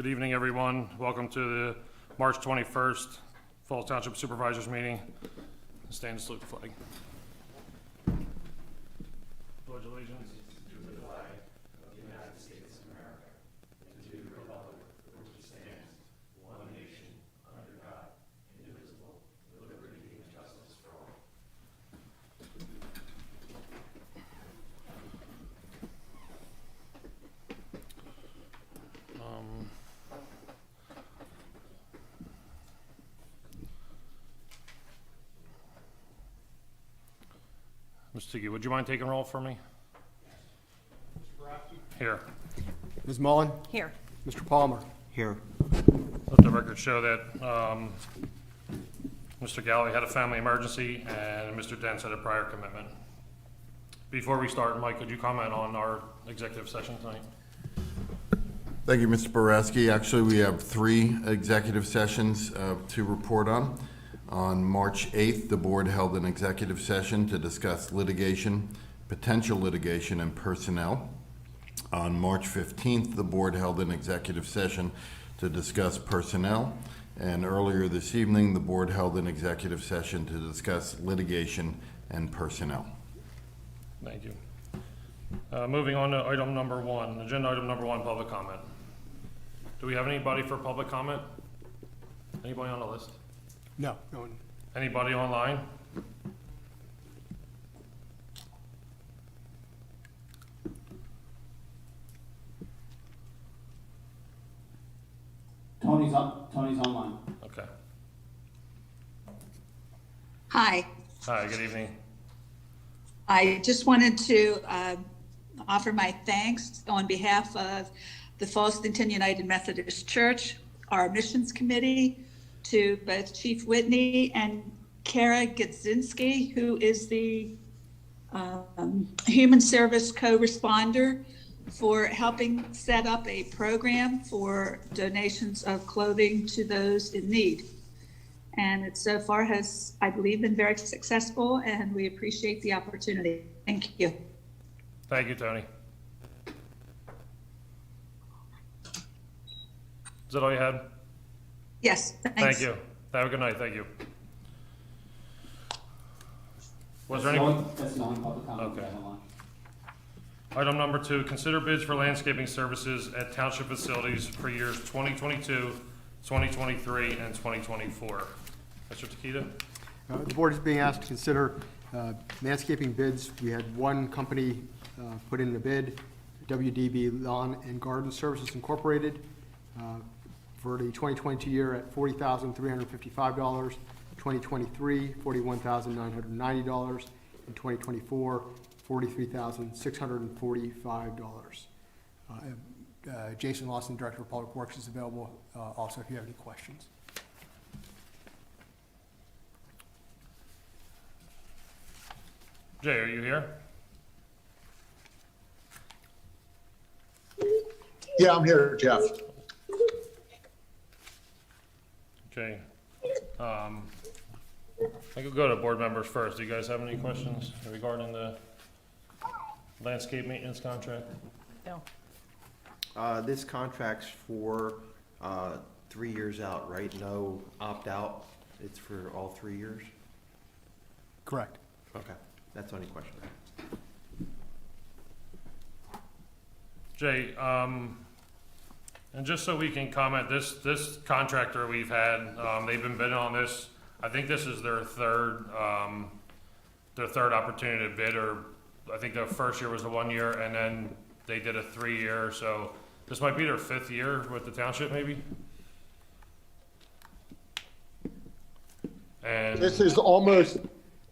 Good evening, everyone. Welcome to the March 21st Falls Township Supervisors meeting. Stand and salute the flag. Pledge allegiance to the flag of the United States of America and to the republic for which it stands, one nation, under God, indivisible, with liberty and justice for all. Mr. Tiggy, would you mind taking roll for me? Here. Ms. Mullen? Here. Mr. Palmer? Here. Let the record show that Mr. Galley had a family emergency and Mr. Dents had a prior commitment. Before we start, Mike, could you comment on our executive session tonight? Thank you, Mr. Boraski. Actually, we have 3 executive sessions to report on. On March 8th, the board held an executive session to discuss litigation, potential litigation, and personnel. On March 15th, the board held an executive session to discuss personnel. And earlier this evening, the board held an executive session to discuss litigation and personnel. Thank you. Moving on to item number 1, agenda item number 1, public comment. Do we have anybody for public comment? Anybody on the list? No, no one. Anybody online? Tony's online. Okay. Hi. Hi, good evening. I just wanted to offer my thanks on behalf of the Fallston United Methodist Church, our missions committee, to both Chief Whitney and Kara Gudzinski, who is the Human Service Co-Responder, for helping set up a program for donations of clothing to those in need. And it so far has, I believe, been very successful, and we appreciate the opportunity. Thank you. Thank you, Tony. Is that all you had? Yes, thanks. Thank you. Have a good night. Thank you. Was there any? That's the only public comment. Okay. we have online. Item number 2, consider bids for landscaping services at township facilities for years 2022, 2023, and 2024. Mr. Takita? The board is being asked to consider landscaping bids. We had one company put in a bid, WDB Lawn and Garden Services Incorporated, for the 2022 year at $40,355, 2023, $41,990, and 2024, $43,645. Jason Lawson, Director of Public Works, is available also if you have any questions. Jay, are you here? Yeah, I'm here, Jeff. Okay. I could go to board members first. Do you guys have any questions regarding the landscape maintenance contract? No. This contract's for 3 years out, right? No opt-out. It's for all 3 years? Correct. Okay, that's the only question. Jay, and just so we can comment, this contractor we've had, they've been bidding on this. I think this is their third opportunity to bid, or I think the first year was the 1 year, and then they did a 3-year. So this might be their 5th year with the township, maybe. And This is almost,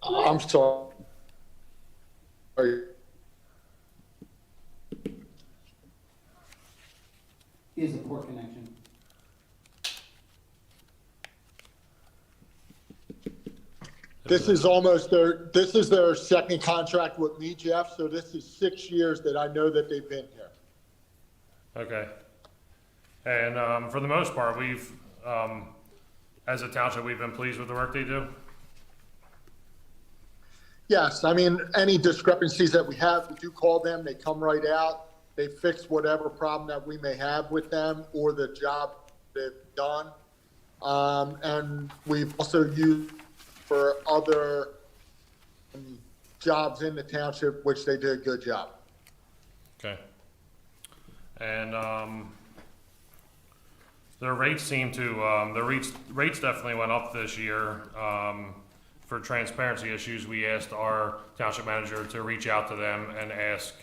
I'm sorry. He has a poor connection. This is their second contract with me, Jeff, so this is 6 years that I know that they've been here. okay. And for the most part, we've, as a township, we've been pleased with the work they do. Yes, I mean, any discrepancies that we have, we do call them, they come right out, They fix whatever problem that we may have with them or the job they've done. And we've also used for other jobs in the township, which they did a good job. Okay. And their rates seem to, the rates definitely went up this year. For transparency issues, we asked our township manager to reach out to them and ask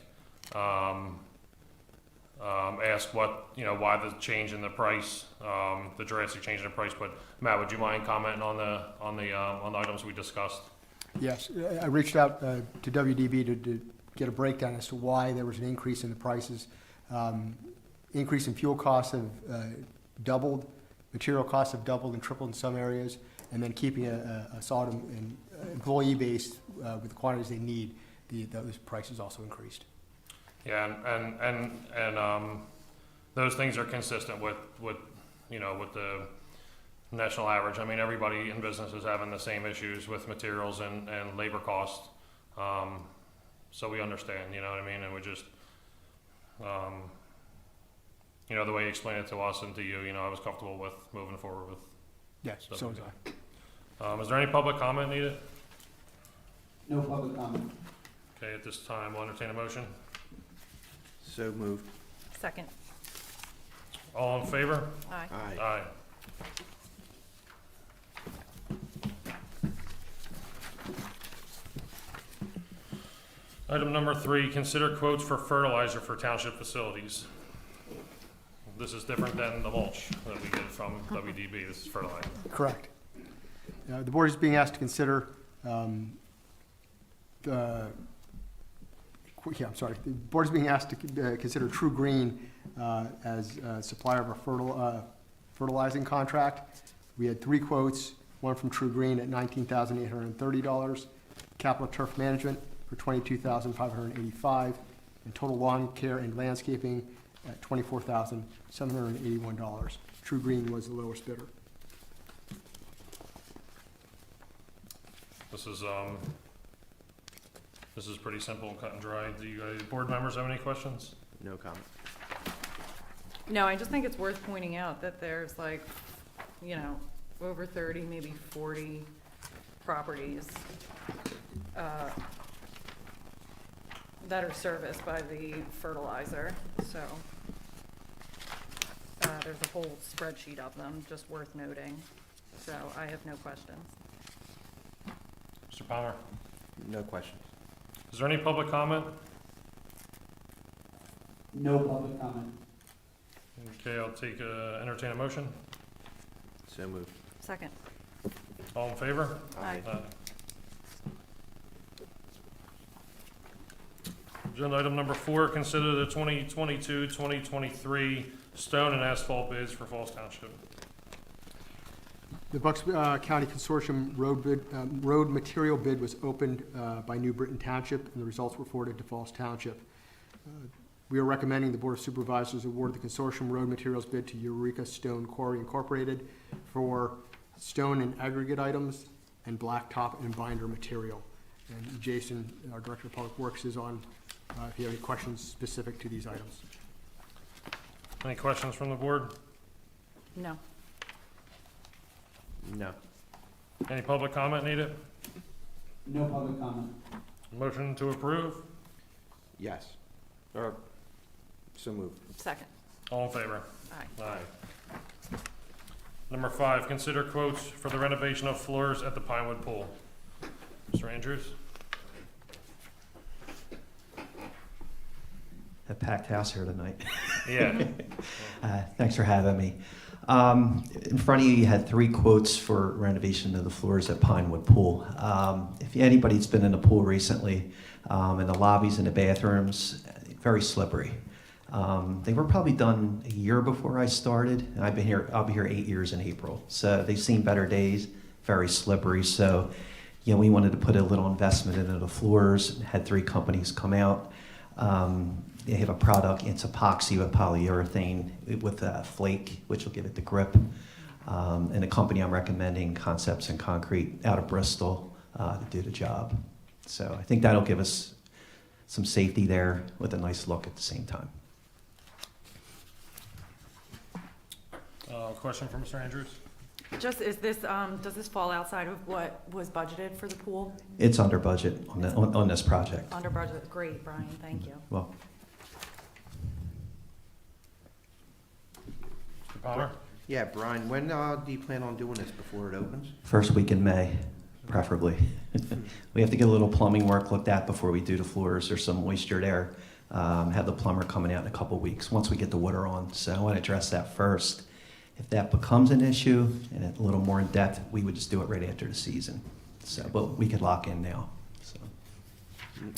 what, why the change in the price, the drastic change in the price. But Matt, would you mind commenting on the items we discussed? Yes, I reached out to WDB to get a breakdown as to why there was an increase in the prices. Increase in fuel costs have doubled, material costs have doubled and tripled in some areas, and then keeping a solid employee base with the quantities they need, those prices also increased. Yeah, and those things are consistent with the national average. I mean, everybody in business is having the same issues with materials and labor costs. So we understand, you know what I mean? And we just, the way you explained it to us and to you, I was comfortable with moving forward with. Yes, so was I. Is there any public comment needed? No public comment. Okay, at this time, we'll entertain a motion. So moved. Second. All in favor? Aye. Aye. Aye. Item number 3, consider quotes for fertilizer for township facilities. This is different than the mulch that we get from WDB. This is fertilizer. Correct. The board is being asked to consider, the board is being asked to consider True Green as a supplier of a fertilizing contract. We had 3 quotes, one from True Green at $19,830, Capital Turf Management for $22,585, and Total Lawn Care and Landscaping at $24,781. True Green was the lowest bidder. This is pretty simple and cut and dry. Do you guys, board members, have any questions? No comment. No, I just think it's worth pointing out that there's over 30, maybe 40 properties that are serviced by the fertilizer, so there's a whole spreadsheet of them, just worth noting. So I have no questions. Mr. Palmer? No questions. Is there any public comment? No public comment. Okay, I'll entertain a motion. So moved. Second. All in favor? Aye. Agenda item number 4, consider the 2022-2023 stone and asphalt bids for Falls Township. The Bucks County Consortium road material bid was opened by New Britain Township, and the results were forwarded to Falls Township. We are recommending the Board of Supervisors award the consortium road materials bid to Eureka Stone Quarry Incorporated for stone and aggregate items and blacktop and binder material. And Jason, our Director of Public Works, is on if you have any questions specific to these items. Any questions from the board? No. No. Any public comment needed? No public comment. Motion to approve? Yes. Or, so moved. Second. All in favor? Aye. Aye. Number 5, consider quotes for the renovation of floors at the Pinewood Pool. Mr. Andrews? A packed house here tonight. Yeah. Thanks for having me. In front of you, you had 3 quotes for renovation of the floors at Pinewood Pool. If anybody's been in the pool recently, in the lobbies and the bathrooms, very slippery. They were probably done a year before I started. I'll be here 8 years in April. So they've seen better days, very slippery. So, we wanted to put a little investment into the floors, had 3 companies come out. They have a product, it's epoxy with polyurethane with a flake, which will give it the grip. And the company I'm recommending, Concepts and Concrete, out of Bristol, to do the job. So I think that'll give us some safety there with a nice look at the same time. Question from Mr. Andrews? Just, is this, does this fall outside of what was budgeted for the pool? It's under budget on this project. Under budget, great, Brian, thank you. Well, Mr. Palmer? Yeah, Brian, when do you plan on doing this before it opens? first week in May, preferably. We have to get a little plumbing work looked at before we do the floors. There's some moisture there. Have the plumber coming out in a couple weeks, once we get the water on. So I want to address that first. If that becomes an issue and a little more in depth, we would just do it right after the season. So, but we could lock in now, so.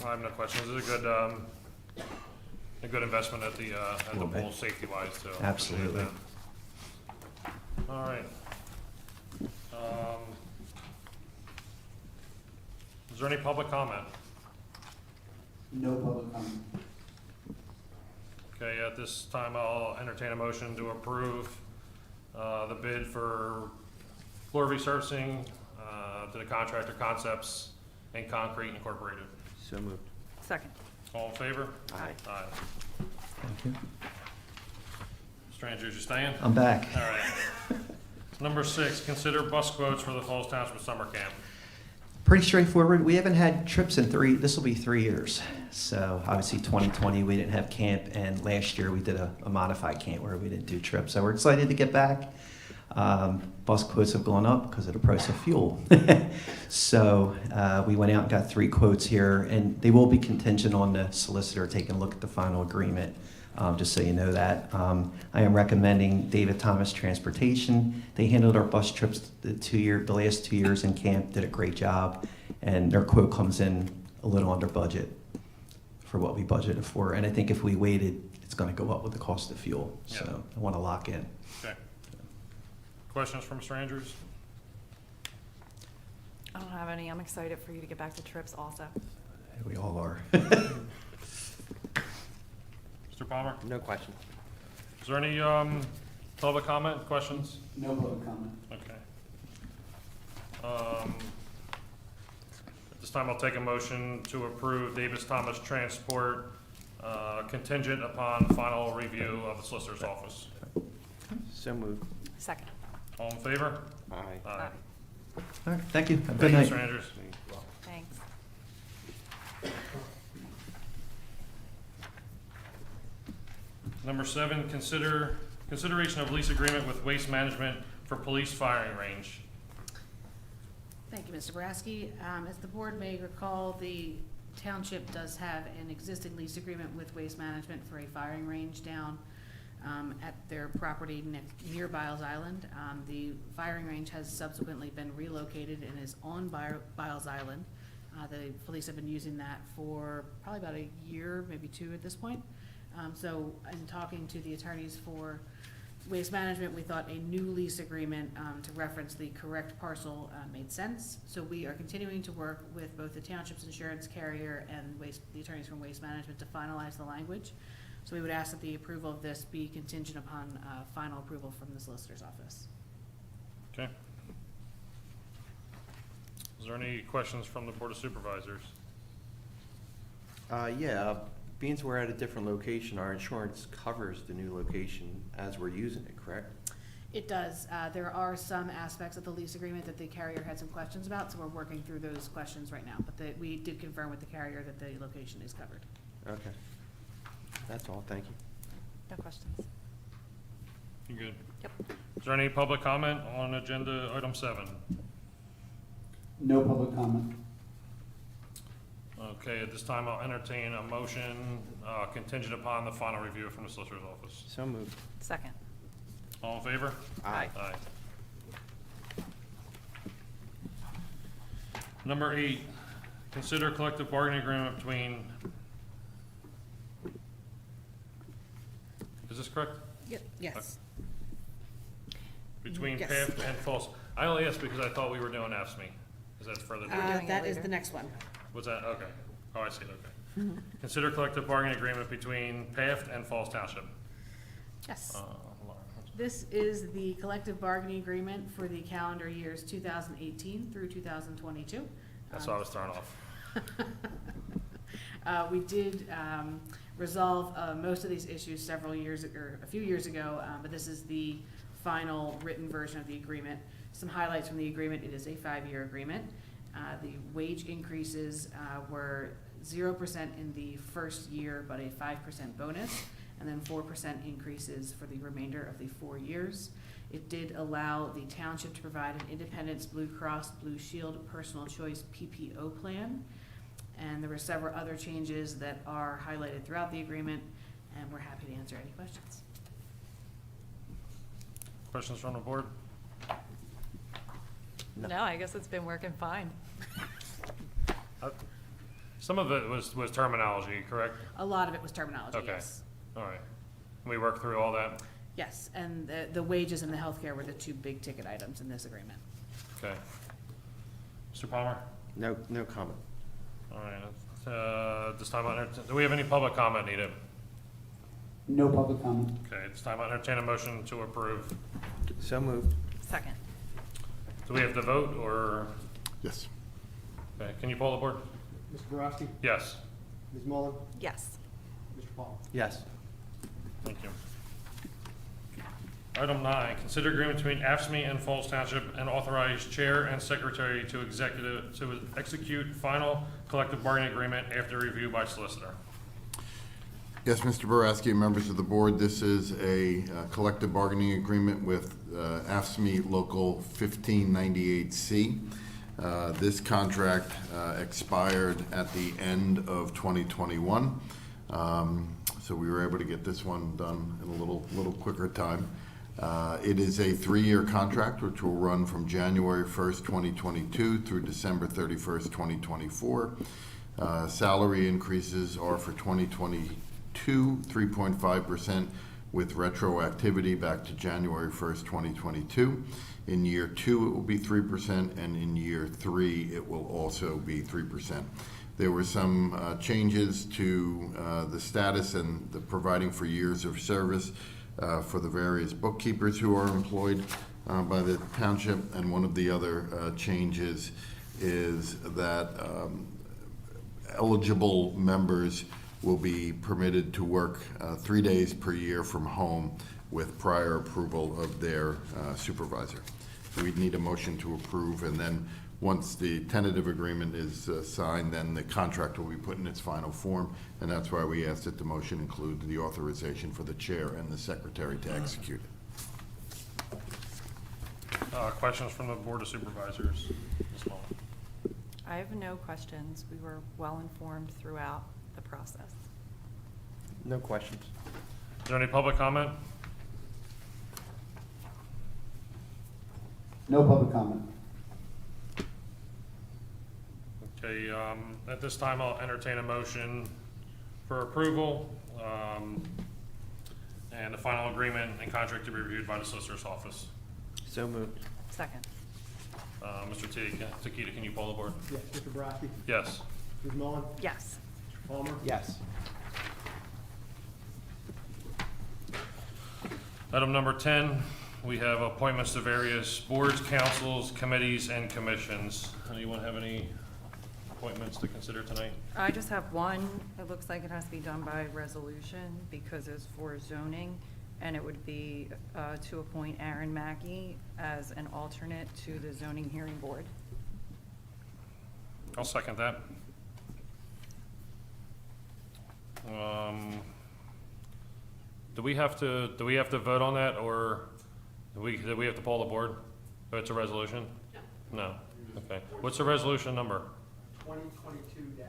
I have no questions. This is a good investment at the Will be. pool, safety-wise, too. Absolutely. All right. Is there any public comment? No public comment. Okay, at this time, I'll entertain a motion to approve the bid for floor resurfacing to the contractor Concepts and Concrete Incorporated. So moved. Second. All in favor? Aye. Aye. Thank you. Mr. Andrews, you staying? I'm back. All right. Number 6, consider bus quotes for the Falls Township Summer Camp. Pretty straightforward. We haven't had trips in this will be 3 years. So obviously 2020, we didn't have camp, and last year we did a modified camp where we didn't do trips. So we're excited to get back. Bus quotes have gone up because of the price of fuel. So we went out and got 3 quotes here, and they will be contingent on the solicitor taking a look at the final agreement, just so you know that. I am recommending David Thomas Transportation. They handled our bus trips the last 2 years in camp, did a great job, and their quote comes in a little under budget for what we budgeted for. And I think if we waited, it's going to go up with the cost of fuel. Yeah. So I want to lock in. Okay. Questions from Mr. Andrews? I don't have any. I'm excited for you to get back to trips also. We all are. Mr. Palmer? No question. Is there any public comment, questions? No public comment. Okay. At this time, I'll take a motion to approve Davis Thomas Transport contingent upon final review of the Solicitor's Office. So moved. Second. All in favor? Aye. Aye. All right, thank you. Have a Thank good you, night. Mr. Andrews. Thanks. Number 7, consideration of lease agreement with Waste Management for police firing range. Thank you, Mr. Boraski. As the board may recall, the township does have an existing lease agreement with Waste Management for a firing range down at their property near Biles Island. The firing range has subsequently been relocated and is on Biles Island. The police have been using that for probably about a year, maybe 2 at this point. So in talking to the attorneys for Waste Management, we thought a new lease agreement to reference the correct parcel made sense. So we are continuing to work with both the township's insurance carrier and the attorneys from Waste Management to finalize the language. So we would ask that the approval of this be contingent upon final approval from the solicitor's office. Okay. Is there any questions from the Board of Supervisors? Being as we're at a different location, our insurance covers the new location as we're using it, correct? It does. There are some aspects of the lease agreement that the carrier had some questions about, so we're working through those questions right now. But we did confirm with the carrier that the location is covered. Okay. That's all, thank you. No questions. You good? Yep. Is there any public comment on agenda item 7? No public comment. Okay, at this time, I'll entertain a motion contingent upon the final review from the Solicitor's Office. So moved. Second. All in favor? Aye. Aye. Number 8, consider collective bargaining agreement between, is this correct? Yep. Yes. Between Yes. PAFT and false. I only asked because I thought we were doing AFSCME. Is that further down? doing it That is later. the next one. Was that, okay. Oh, I see, okay. Consider collective bargaining agreement between PAFT and Falls Township. Yes. Hold on. This is the collective bargaining agreement for the calendar years 2018 through 2022. That's why I was thrown off. We did resolve most of these issues a few years ago, but this is the final written version of the agreement. Some highlights from the agreement: it is a 5-year agreement. The wage increases were 0% in the first year, but a 5% bonus, and then 4% increases for the remainder of the 4 years. It did allow the township to provide an Independence Blue Cross Blue Shield Personal Choice PPO plan. And there were several other changes that are highlighted throughout the agreement, and we're happy to answer any questions. Questions from the board? No, I guess it's been working fine. Some of it was terminology, correct? A lot of it was terminology, Okay. yes. All right. We worked through all that? Yes, and the wages and the healthcare were the 2 big ticket items in this agreement. Okay. Mr. Palmer? No comment. All right. This time, do we have any public comment needed? No public comment. Okay, this time I entertain a motion to approve. So moved. Second. Do we have to vote, or, Yes. okay, can you poll the board? Mr. Borowski? Yes, Ms. Mullen? Yes. Mr. Paul? Yes. thank you. Item 9, consider agreement between AFSCME and Falls Township and authorize chair and secretary to execute final collective bargaining agreement after review by solicitor. Yes, Mr. Boraski and members of the board, this is a collective bargaining agreement with AFSCME Local 1598C. This contract expired at the end of 2021, so we were able to get this one done in a little quicker time. It is a 3-year contract which will run from January 1st, 2022 through December 31st, 2024. Salary increases are for 2022, 3.5% with retroactivity back to January 1st, 2022. In year 2, it will be 3%, and in year 3, it will also be 3%. There were some changes to the status and the providing for years of service for the various bookkeepers who are employed by the township, and one of the other changes is that eligible members will be permitted to work 3 days per year from home with prior approval of their supervisor. So we'd need a motion to approve, and then once the tentative agreement is signed, then the contract will be put in its final form, and that's why we asked that the motion include the authorization for the chair and the secretary to execute it. Questions from the Board of Supervisors? Ms. Mullin? I have no questions. We were well informed throughout the process. No questions. Is there any public comment? No public comment. Okay, at this time, I'll entertain a motion for approval, and the final agreement and contract to be reviewed by the Solicitor's Office. So moved. Second. Mr. Takita, can you poll the board? Yes. Mr. Borowski? Yes. Ms. Mullen? Yes. Mr. Palmer? Yes. Item number 10, we have appointments to various boards, councils, committees, and commissions. Anyone have any appointments to consider tonight? I just have one. It looks like it has to be done by resolution because it's for zoning, and it would be to appoint Aaron Mackey as an alternate to the zoning hearing board. I'll second that. Do we have to vote on that, or do we have to poll the board? If it's a resolution? No. Okay. What's the resolution number? 2022-.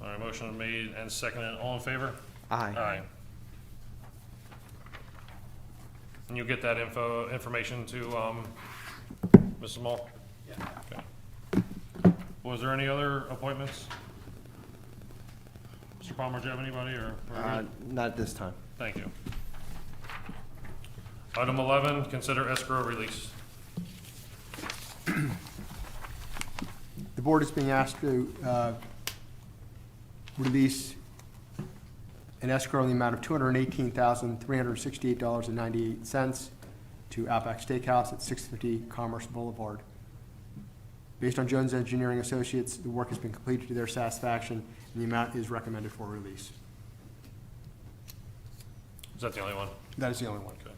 All right, motion made and seconded. All in favor? Aye. Aye. And you'll get that information to, Mrs. Mull? Yeah. Okay. Was there any other appointments? Mr. Palmer, do you have anybody, or? Not at this time. Thank you. Item 11, consider escrow release. The board is being asked to release an escrow in the amount of $218,368.98 to Outback Steakhouse at 650 Commerce Boulevard. Based on Jones Engineering Associates, the work has been completed to their satisfaction, and the amount is recommended for release. Is that the only one? That is the only one. Okay.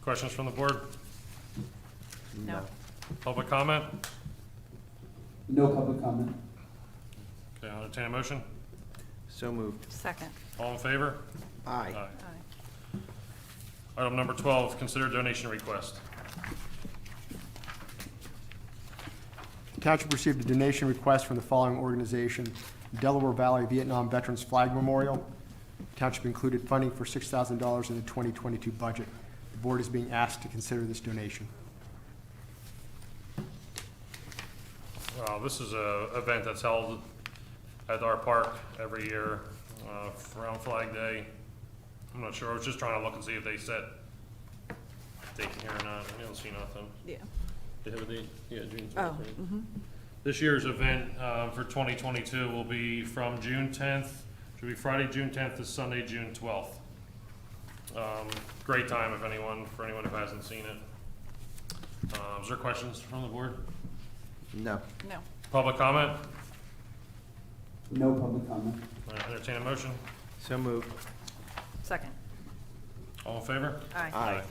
Questions from the board? No. Public comment? No public comment. Okay, I'll entertain a motion. So moved. Second. All in favor? Aye. Aye. Item number 12, consider donation request. The Township received a donation request from the following organization: Delaware Valley Vietnam Veterans Flag Memorial. The Township included funding for $6,000 in the 2022 budget. The board is being asked to consider this donation. This is a event that's held at our park every year around Flag Day. I'm not sure. I was just trying to look and see if they set date here or not. I don't see nothing. Yeah. They have a date? Yeah, June 12th. Oh, right? mm-hmm. This year's event for 2022 will be from June 10th, should be Friday, June 10th to Sunday, June 12th. Great time for anyone who hasn't seen it. Is there questions from the board? No. No. Public comment? No public comment. Entertain a motion. So moved. Second. All in favor? Aye. Aye.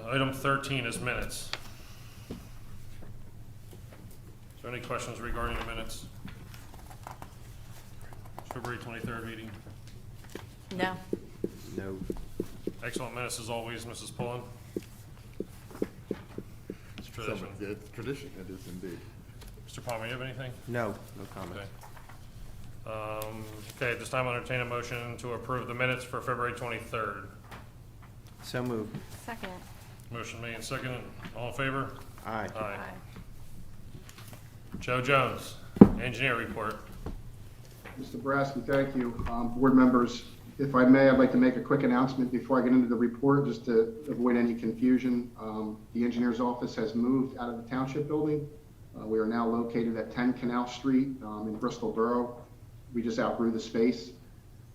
Item 13 is minutes. Is there any questions regarding the minutes? February 23rd meeting. No. No. Excellent minutes as always, Mrs. Pullen. It's tradition. It's tradition, it is indeed. Mr. Palmer, you have anything? No. No comment. Okay. Okay, at this time I'll entertain a motion to approve the minutes for February 23rd. So moved. Second. Motion made and seconded. All in favor? Aye. Aye. Joe Jones, engineer report. Mr. Boraski, thank you. Board members, if I may, I'd like to make a quick announcement before I get into the report, just to avoid any confusion. The engineer's office has moved out of the Township building. We are now located at 10 Canal Street in Bristol Borough. We just outgrew the space.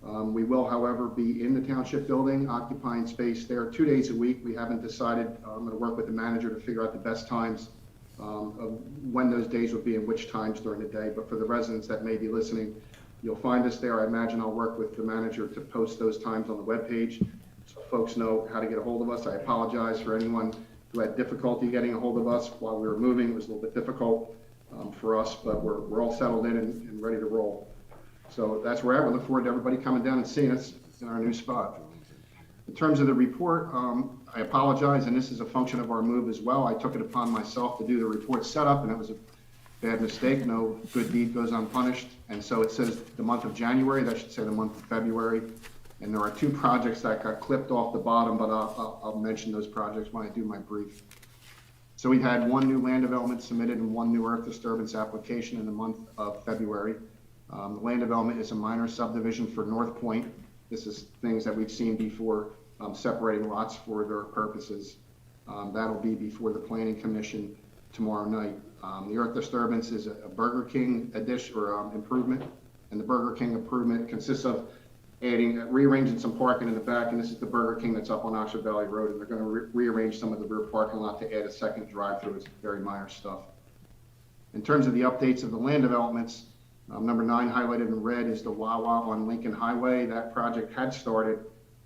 We will, however, be in the Township building, occupying space there 2 days a week. We haven't decided. I'm going to work with the manager to figure out the best times of when those days will be and which times during the day. But for the residents that may be listening, you'll find us there. I imagine I'll work with the manager to post those times on the webpage so folks know how to get a hold of us. I apologize for anyone who had difficulty getting a hold of us while we were moving. It was a little bit difficult for us, but we're all settled in and ready to roll. So that's where I look forward to everybody coming down and seeing us in our new spot. In terms of the report, I apologize, and this is a function of our move as well. I took it upon myself to do the report setup, and it was a bad mistake. No good deed goes unpunished. And so it says the month of January, that should say the month of February. And there are 2 projects that got clipped off the bottom, but I'll mention those projects when I do my brief. So we've had 1 new land development submitted and 1 new earth disturbance application in the month of February. The land development is a minor subdivision for North Point. This is things that we've seen before, separating lots for their purposes. That'll be before the Planning Commission tomorrow night. The earth disturbance is a Burger King addition or improvement, and the Burger King improvement consists of rearranging some parking in the back, and this is the Burger King that's up on Oxford Valley Road, and they're going to rearrange some of the rear parking lot to add a second drive-through. It's very minor stuff. In terms of the updates of the land developments, number 9 highlighted in red is the Wawa on Lincoln Highway. That project had started,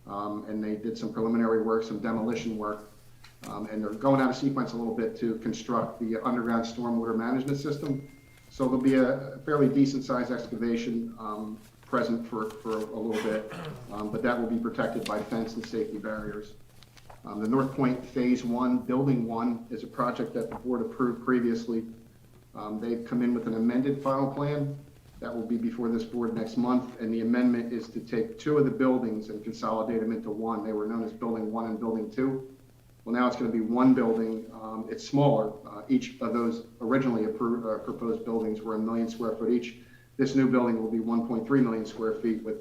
and they did some preliminary work, some demolition work, and they're going out of sequence a little bit to construct the underground stormwater management system. So there'll be a fairly decent sized excavation present for a little bit, but that will be protected by fence and safety barriers. The North Point Phase 1, Building 1 is a project that the board approved previously. They've come in with an amended final plan that will be before this board next month, and the amendment is to take 2 of the buildings and consolidate them into 1. They were known as Building 1 and Building 2. Well, now it's going to be 1 building. It's smaller. Each of those originally proposed buildings were 1 million square foot each. This new building will be 1.3 million square feet with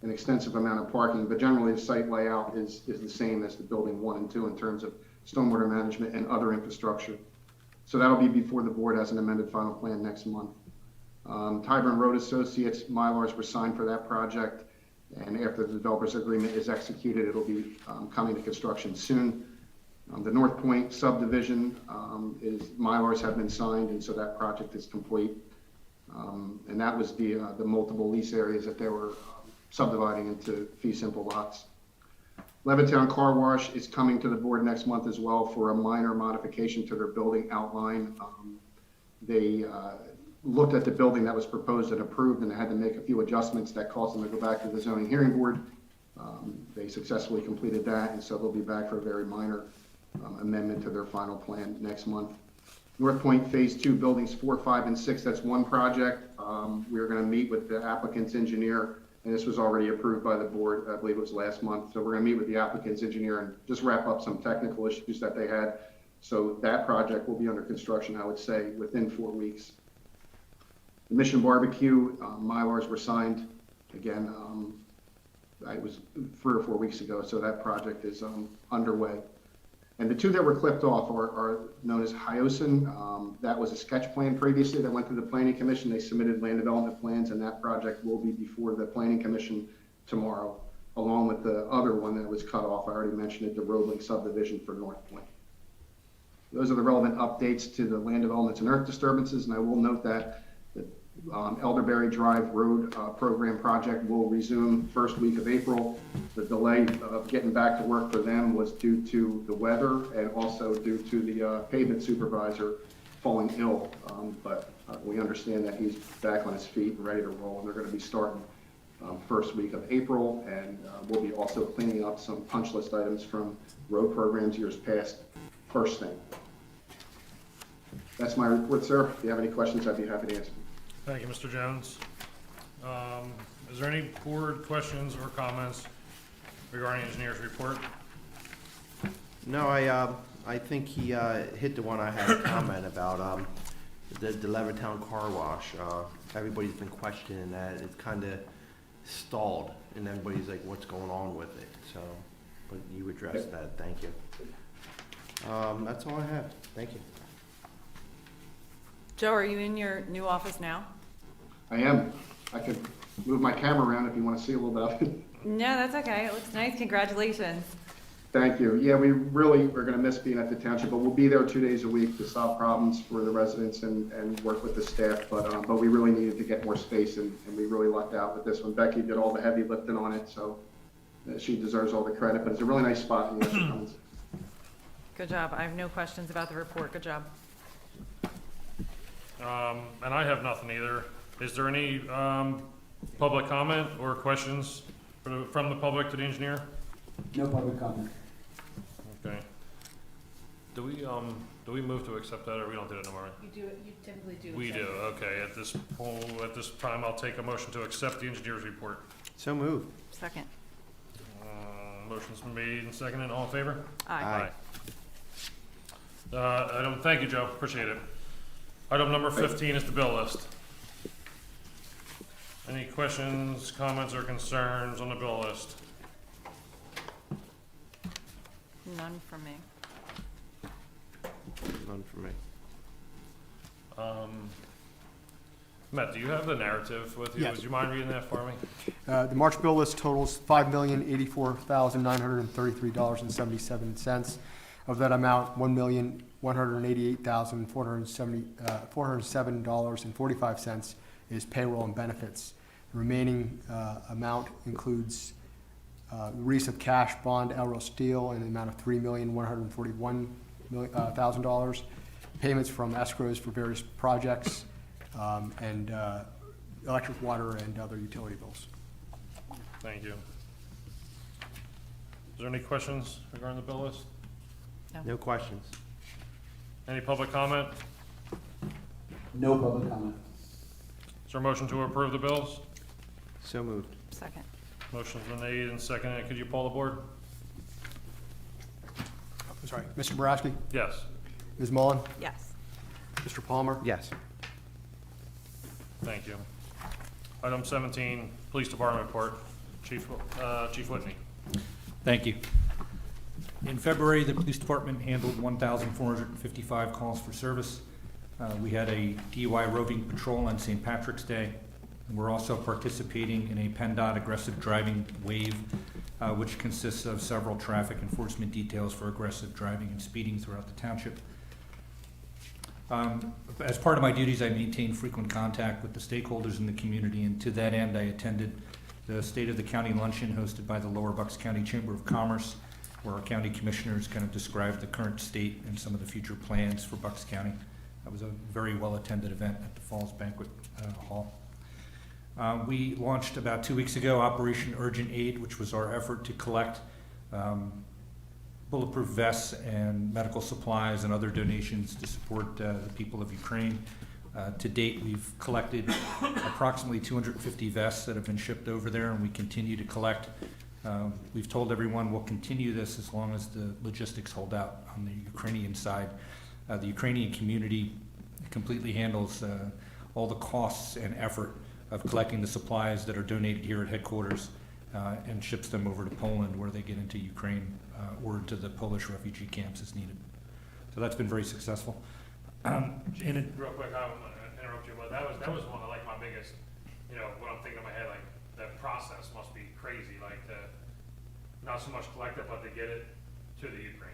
an extensive amount of parking, but generally the site layout is the same as the Building 1 and 2 in terms of stormwater management and other infrastructure. So that'll be before the board has an amended final plan next month. Tyburn Road Associates, Mylars were signed for that project, and after the developer's agreement is executed, it'll be coming to construction soon. The North Point subdivision Mylars have been signed, and so that project is complete. And that was the multiple lease areas that they were subdividing into fee simple lots. Levittown Car Wash is coming to the board next month as well for a minor modification to their building outline. They looked at the building that was proposed and approved, and they had to make a few adjustments that caused them to go back to the zoning hearing board. They successfully completed that, and so they'll be back for a very minor amendment to their final plan next month. North Point Phase 2, Buildings 4, 5, and 6, that's one project. We're going to meet with the applicant's engineer, and this was already approved by the board, I believe it was last month. So we're going to meet with the applicant's engineer and just wrap up some technical issues that they had. So that project will be under construction, I would say, within 4 weeks. The Mission Barbecue, Mylars were signed, again, it was 3 or 4 weeks ago, so that project is underway. And the two that were clipped off are known as Hyosin. That was a sketch plan previously that went through the Planning Commission. They submitted land development plans, and that project will be before the Planning Commission tomorrow, along with the other one that was cut off. I already mentioned it, the Roebling subdivision for North Point. Those are the relevant updates to the land developments and earth disturbances, and I will note that the Elderberry Drive Road program project will resume first week of April. The delay of getting back to work for them was due to the weather and also due to the pavement supervisor falling ill. But we understand that he's back on his feet and ready to roll, and they're going to be starting first week of April, and we'll be also cleaning up some punch list items from road programs years past first thing. That's my report, sir. If you have any questions, I'd be happy to answer. Thank you, Mr. Jones. Is there any board questions or comments regarding engineer's report? No, I think he hit the one I had a comment about, the Levittown Car Wash. Everybody's been questioning that. It's kind of stalled, and everybody's like, what's going on with it? So, but you addressed that. Thank you. That's all I have. Thank you. Joe, are you in your new office now? I am. I could move my camera around if you want to see a little bit of it. No, that's okay. It looks nice. Congratulations. Thank you. Yeah, we really are going to miss being at the township, but we'll be there 2 days a week to solve problems for the residents and work with the staff. But we really needed to get more space, and we really lucked out with this one. Becky did all the heavy lifting on it, so she deserves all the credit. But it's a really nice spot. Good job. I have no questions about the report. Good job. And I have nothing either. Is there any public comment or questions from the public to the engineer? No public comment. Okay. Do we move to accept that, or we don't do it no more? You do it, you typically do. We do. Okay. At this time, I'll take a motion to accept the engineer's report. So moved. Second. Motion's been made and seconded. All in favor? Aye. Thank you, Joe. Appreciate it. Item number 15 is the bill list. Any questions, comments, or concerns on the bill list? None from me. None for me. Matt, do you have the narrative with you? Yes. Would you mind reading that for me? The March bill list totals $5,084,933.77. Of that amount, $1,188,407.45 is payroll and benefits. The remaining amount includes release of cash bond Elro Steel in the amount of $3,141,000, payments from escrows for various projects, and electric, water, and other utility bills. Thank you. Is there any questions regarding the bill list? No questions. Any public comment? No public comment. Is there a motion to approve the bills? So moved. Second. Motion's been made and seconded. Could you poll the board? I'm sorry, Mr. Boraski? Yes. Ms. Mullen? Yes. Mr. Palmer? Yes. Thank you. Item 17, Police Department report. Chief Whitney. Thank you. In February, the police department handled 1,455 calls for service. We had a DUI roving patrol on St. Patrick's Day. And we're also participating in a PennDOT aggressive driving wave which consists of several traffic enforcement details for aggressive driving and speeding throughout the township. As part of my duties, I maintain frequent contact with the stakeholders in the community, and to that end, I attended the State of the County Luncheon hosted by the Lower Bucks County Chamber of Commerce, where our county commissioners kind of described the current state and some of the future plans for Bucks County. That was a very well-attended event at the Falls Banquet Hall. We launched about 2 weeks ago Operation Urgent Aid, which was our effort to collect bulletproof vests and medical supplies and other donations to support the people of Ukraine. To date, we've collected approximately 250 vests that have been shipped over there, and we continue to collect. We've told everyone we'll continue this as long as the logistics hold out on the Ukrainian side. The Ukrainian community completely handles all the costs and effort of collecting the supplies that are donated here at headquarters and ships them over to Poland, where they get into Ukraine or into the Polish refugee camps as needed. So that's been very successful. Real quick, I don't want to interrupt you, but that was one of like my biggest, what I'm thinking in my head, like that process must be crazy, like to not so much collect it, but to get it to the Ukraine.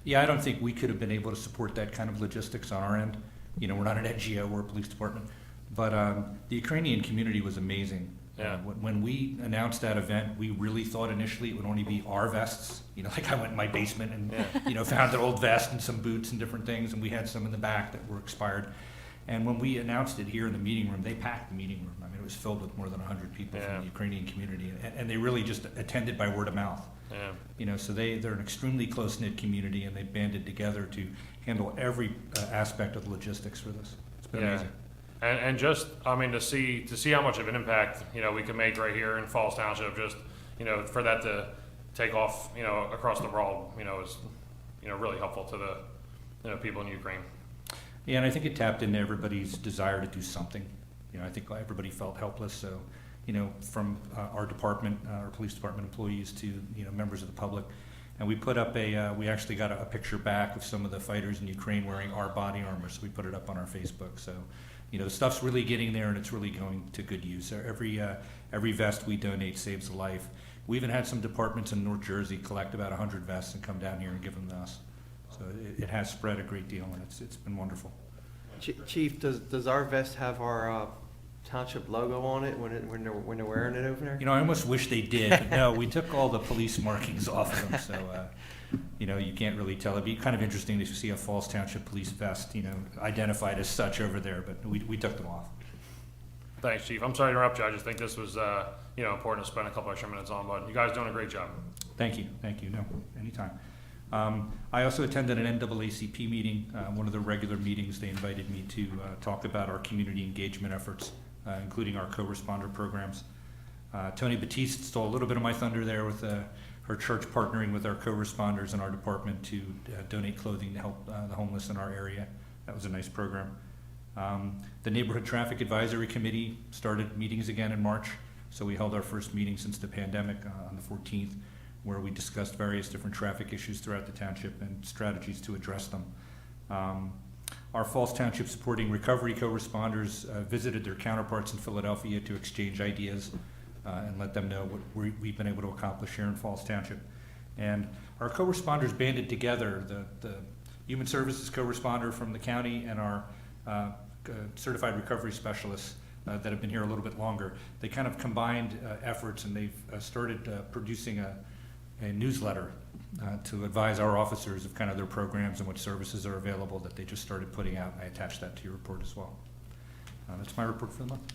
Yeah, I don't think we could have been able to support that kind of logistics on our end. We're not an NGO, we're a police department. But the Ukrainian community was amazing. Yeah. When we announced that event, we really thought initially it would only be our vests. Like I went in my basement and found an old vest and some boots and different things, and we had some in the back that were expired. And when we announced it here in the meeting room, they packed the meeting room. I mean, it was filled with more than 100 people from the Ukrainian community, and they really just attended by word of mouth. Yeah. So they're an extremely close-knit community, and they banded together to handle every aspect of the logistics for this. It's been amazing. And just, I mean, to see how much of an impact, we can make right here in Falls Township, just, for that to take off, across the world, is, really helpful to the, people in Ukraine. Yeah, and I think it tapped into everybody's desire to do something. I think everybody felt helpless, so, from our department, our police department employees to, members of the public. And we put up we actually got a picture back of some of the fighters in Ukraine wearing our body armor, so we put it up on our Facebook. So, the stuff's really getting there, and it's really going to good use. Every vest we donate saves a life. We even had some departments in North Jersey collect about 100 vests and come down here and give them to us. So it has spread a great deal, and it's been wonderful. Chief, does our vest have our township logo on it when they're wearing it over there? I almost wish they did, but no, we took all the police markings off of them, so you can't really tell. It'd be kind of interesting to see a Falls Township police vest, identified as such over there, but we took them off. Thanks, Chief. I'm sorry to interrupt you. I just think this was, important to spend a couple extra minutes on, but you guys doing a great job. Thank you. No, anytime. I also attended an NAACP meeting, one of the regular meetings. They invited me to talk about our community engagement efforts, including our co-responder programs. Tony Batiste stole a little bit of my thunder there with her church partnering with our co-responders in our department to donate clothing to help the homeless in our area. That was a nice program. The Neighborhood Traffic Advisory Committee started meetings again in March, so we held our first meeting since the pandemic on the 14th, where we discussed various different traffic issues throughout the township and strategies to address them. Our Falls Township Supporting Recovery co-responders visited their counterparts in Philadelphia to exchange ideas and let them know what we've been able to accomplish here in Falls Township. And our co-responders banded together, the Human Services co-responder from the county and our certified recovery specialists that have been here a little bit longer. They kind of combined efforts, and they've started producing a newsletter to advise our officers of kind of their programs and what services are available that they just started putting out. I attached that to your report as well. That's my report for the month.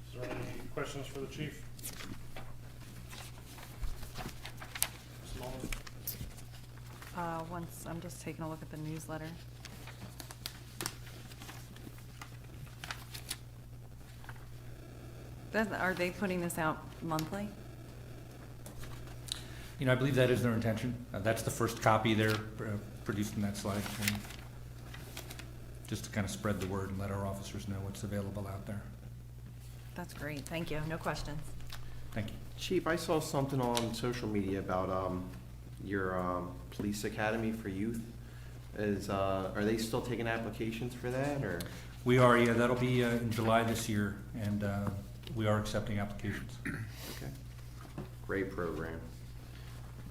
Is there any questions for the chief? Once, I'm just taking a look at the newsletter. Are they putting this out monthly? I believe that is their intention. That's the first copy they're produced in that slide, and just to kind of spread the word and let our officers know what's available out there. That's great. Thank you. No questions. Thank you. Chief, I saw something on social media about your police academy for youth. Are they still taking applications for that, or? We are, yeah. That'll be in July this year, and we are accepting applications. Okay. Great program.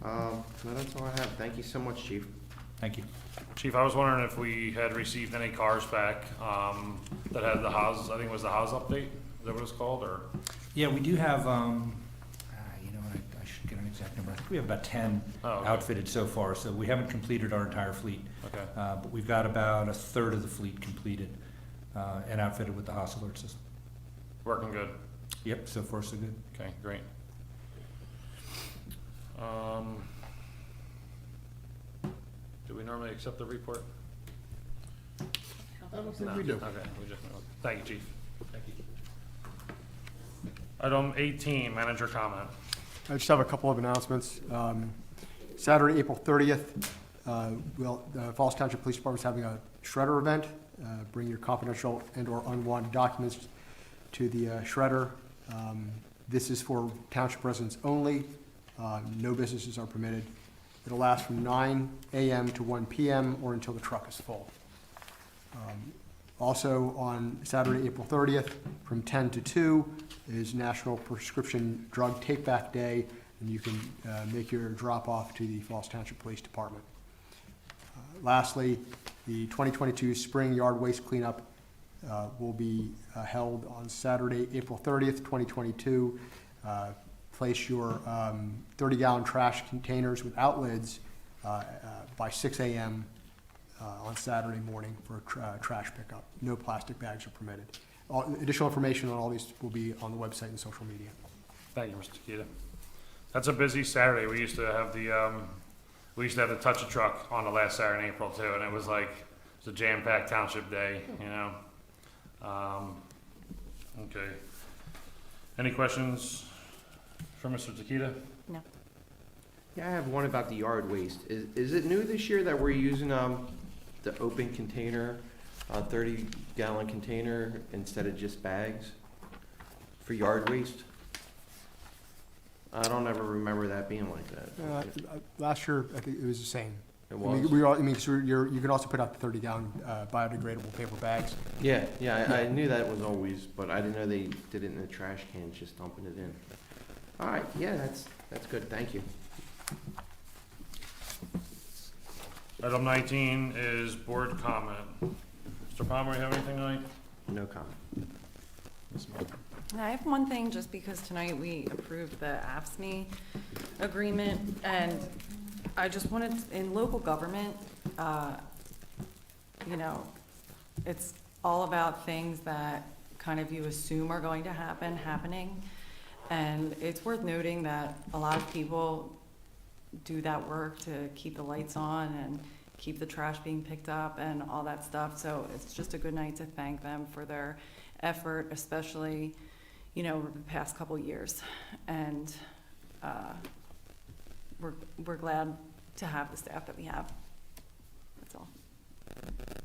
No, that's all I have. Thank you so much, Chief. Thank you. Chief, I was wondering if we had received any cars back, that had the Haas, I think it was the Haas update, is that what it's called, or? Yeah, we do have, you know, I should get an exact number. I think we have about 10 Oh, okay. outfitted so far, so we haven't completed our entire fleet. Okay, But we've got about a third of the fleet completed and outfitted with the Haas alert system. working good. Yep, so far so good. Okay, great. Do we normally accept the report? I don't think No. we do. Okay, we just, thank you, Chief. Thank you. Item 18, manager comment. I just have a couple of announcements. Saturday, April 30th, the Falls Township Police Department is having a shredder event. Bring your confidential and/or unwanted documents to the shredder. This is for township residents only. No businesses are permitted. It'll last from 9 a.m. to 1 p.m. or until the truck is full. Also, on Saturday, April 30th, from 10 to 2 is National Prescription Drug Take-Back Day, and you can make your drop-off to the Falls Township Police Department. Lastly, the 2022 Spring Yard Waste Cleanup will be held on Saturday, April 30th, 2022. Place your 30-gallon trash containers without lids by 6 a.m. On Saturday morning for trash pickup. No plastic bags are permitted. Additional information on all these will be on the website and social media. Thank you, Mr. Takita. That's a busy Saturday. We used to have the touch a truck on the last Saturday in April too, and it was a jam-packed township day, you know? Okay. Any questions for Mr. Takita? No. Yeah, I have one about the yard waste. Is it new this year that we're using the open container, 30-gallon container instead of just bags for yard waste? I don't ever remember that being like that. Last year, I think it was the same. It I mean, was? 'cause you can also put out the 30-gallon biodegradable paper bags. Yeah, I knew that was always, but I didn't know they did it in the trash cans, just dumping it in. All right, yeah, that's good. Thank you. Item 19 is board comment. Mr. Palmer, you have anything tonight? No comment. Ms. Miller? I have one thing, just because tonight we approved the AFSCME agreement, and I just wanted, in local government, you know, it's all about things that kind of you assume are going to happening. And it's worth noting that a lot of people do that work to keep the lights on and keep the trash being picked up and all that stuff. So it's just a good night to thank them for their effort, especially, you know, over the past couple of years. And we're glad to have the staff that we have. That's all.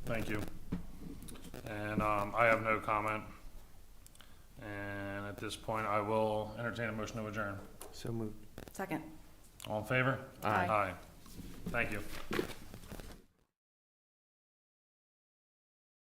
Thank you. And I have no comment. And at this point, I will entertain a motion to adjourn. So moved. Second. All in favor? Aye. Aye. Thank you.